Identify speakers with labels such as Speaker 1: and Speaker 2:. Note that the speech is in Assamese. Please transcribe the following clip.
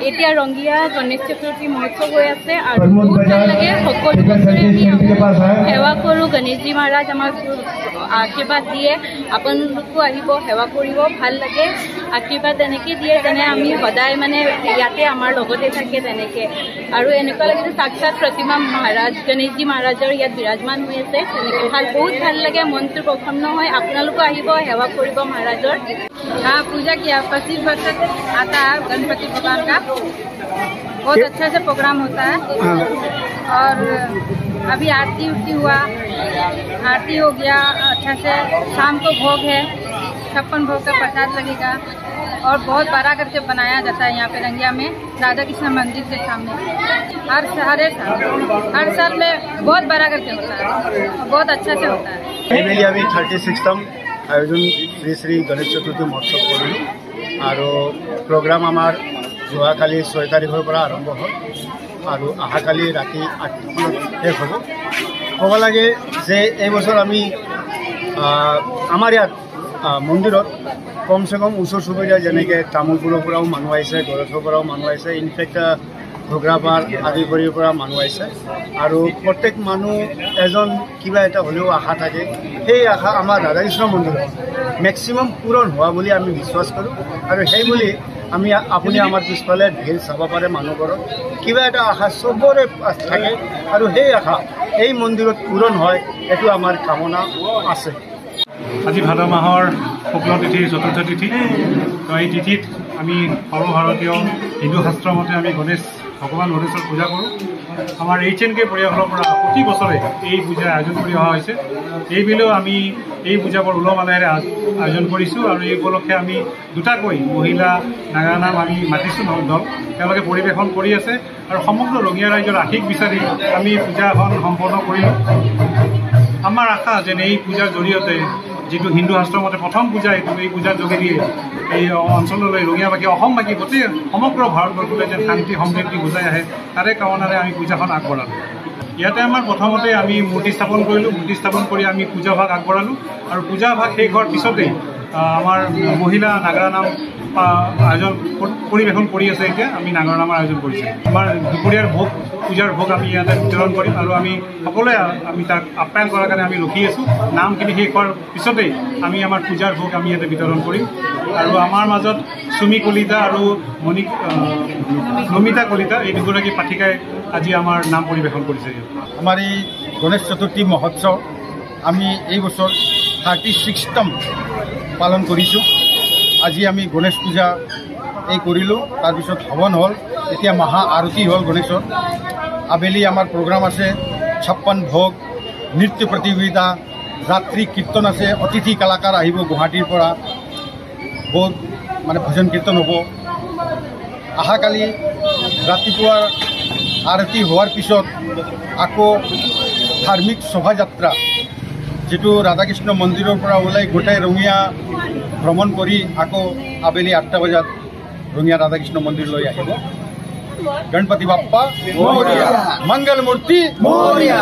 Speaker 1: এতিয়া ৰংগিয়া গণেশ চতুৰ্থী মহোৎসৱ হৈ আছে আৰু বহুত ভাল লাগে। সকলো বছৰে আমি সেৱা কৰোঁ। গণেশজী মহাৰাজ আমাক আশীৰ্বাদ দিয়ে। আপোনালোকো আহিব, সেৱা কৰিব, ভাল লাগে। আশীৰ্বাদ এনেকৈ দিয়ে যেনে আমি সদায় মানে ইয়াতে আমাৰ লগতে থাকে তেনেকৈ। আৰু এনেকুৱা লাগে যে সাক্ষাৎ প্ৰতিমা মহাৰাজ গণেশজী মহাৰাজৰ ইয়াত বিৰাজমান হৈ আছে তেনেকৈ। বহুত ভাল লাগে, মনটো প্ৰসন্ন হয়। আপোনালোকো আহিব, সেৱা কৰিব মহাৰাজৰ। हाँ, पूजा किया 25 वर्ष से आता है गणपति भगवान का। बहुत अच्छा से प्रोग्राम होता है। और अभी आरती उरती हुआ, आरती हो गया अच्छा से। शाम को भोग है, 56 भोग का प्रसाद लगेगा। और बहुत बड़ा करके बनाया जाता है यहाँ पे रंगिया में राधा कृष्ण मंदिर के सामने। हर साल में बहुत बड़ा करके होता है, बहुत अच्छा से होता है।
Speaker 2: अभी 36ম आयोजन श्री श्री गणेश चतुर्थी महोत्सव करूँ और प्रोग्राम आमार जोआ काली 6 तारिखर पर आरम्भ हल और अहा काली राति 8 शेष हब। कब लगे जे एबছৰ आमी आमार इयात मंदिरत कम से कम ऊसर चुबुरिया जेनेके तामुलपुৰৰ পৰাও মানুহ আহিছে, গৰছৰ পৰাও মানুহ আহিছে, इनफेक्ट घोगरापार आदिपुरीर পৰা মানুহ আহিছে। আৰু প্ৰত্যেক মানুহ এজন কিবা এটা হলেও আশা থাকে। সেই আশা আমাৰ ৰাধাকৃষ্ণ মন্দিৰত মেক্সিমাম পূৰণ হোৱা বুলি আমি বিশ্বাস কৰোঁ। আৰু সেই বুলি আমি আপুনি আমাৰ পিছফালে ভিৰ চাব পাৰে মানুহবোৰৰ কিবা এটা আশা চবৰে থাকে। আৰু সেই আশা এই মন্দিৰত পূৰণ হয়, এইটো আমাৰ কামনা আছে।
Speaker 3: আজি ভাদ মাহৰ শুক্ল তিথি চতুৰ্থ তিথি। তো এই তিথিত আমি সৰ্বভাৰতীয় হিন্দু শাস্ত্ৰ মতে আমি ভগৱান গণেশৰ পূজা কৰোঁ। আমাৰ HNK পৰিয়ালৰ পৰা প্ৰতি বছৰে এই পূজাৰ আয়োজন কৰি অহা হৈছে। এইবেলেও আমি এই পূজাবোৰ উলহ মালহেৰে আয়োজন কৰিছোঁ। আৰু এই উপলক্ষে আমি দুটাকৈ মহিলা নাগা নাম আমি মাতিছোঁ দল, তেওঁলোকে পৰিৱেশন কৰি আছে। আৰু সমগ্ৰ ৰঙিয়া ৰাইজৰ আশীষ বিচাৰি আমি পূজাখন সম্পন্ন কৰিলোঁ। আমাৰ আশা যেন এই পূজাৰ জৰিয়তে যিটো হিন্দু শাস্ত্ৰৰ মতে প্ৰথম পূজা, এই পূজাৰ যোগেদিয়ে এই অঞ্চললৈ ৰঙিয়াবাসী অসমবাসী গোটেই সমগ্ৰ ভাৰতবৰ্ষলৈ যেন শান্তি সমৃদ্ধি বুজাই আহে, তাৰে কামনাৰে আমি পূজাখন আগবঢ়ালোঁ। ইয়াতে আমাৰ প্ৰথমতে আমি মূৰ্তি স্থাপন কৰিলোঁ। মূৰ্তি স্থাপন কৰি আমি পূজা ভাগ আগবঢ়ালোঁ। আৰু পূজা ভাগ শেষ হোৱাৰ পিছতেই আমাৰ মহিলা নাগাৰা নাম আয়োজন পৰিৱেশন কৰি আছে। এতিয়া আমি নাগাৰা নামৰ আয়োজন কৰিছোঁ। আমাৰ দুপৰীয়াৰ ভোগ, পূজাৰ ভোগ আমি ইয়াতে বিতৰণ কৰিম। আৰু আমি সকলোৱে আমি তাক আপ্যায়ন কৰাৰ কাৰণে আমি ৰখি আছোঁ। নামখিনি শেষ হোৱাৰ পিছতেই আমি আমাৰ পূজাৰ ভোগ আমি ইয়াতে বিতৰণ কৰিম। আৰু আমাৰ মাজত সুমি কলিতা আৰু নমিতা কলিতা এই দুগৰাকী পাঠিকাই আজি আমাৰ নাম পৰিৱেশন কৰিছে।
Speaker 2: আমাৰ এই গণেশ চতুৰ্থী মহোৎসৱ আমি এই বছৰ 36ম পালন কৰিছোঁ। আজি আমি গণেশ পূজা এই কৰিলোঁ, তাৰপিছত হৱন হ'ল, এতিয়া মহা আৰতি হ'ল গণেশৰ। আবেলি আমাৰ প্ৰগ্ৰাম আছে, 56 ভোগ, নৃত্য প্ৰতিযোগিতা, ৰাত্ৰি কীৰ্তন আছে, অতিথি কলাকাৰ আহিব গুৱাহাটীৰ পৰা, বহুত মানে ভজন কীৰ্তন হ'ব। অহাকালি ৰাতিপুৱাৰ আৰতি হোৱাৰ পিছত আকৌ ধাৰ্মিক শোভাযাত্ৰা, যিটো ৰাধাকৃষ্ণ মন্দিৰৰ পৰা ওলাই গোটেই ৰঙিয়া ভ্ৰমণ কৰি আকৌ আবেলি 8টা বজাত ৰঙিয়া ৰাধাকৃষ্ণ মন্দিৰলৈ আহিব। গণপতি বাপ্পা মৌৰ্য, মংগল মূৰ্তি মৌৰ্য।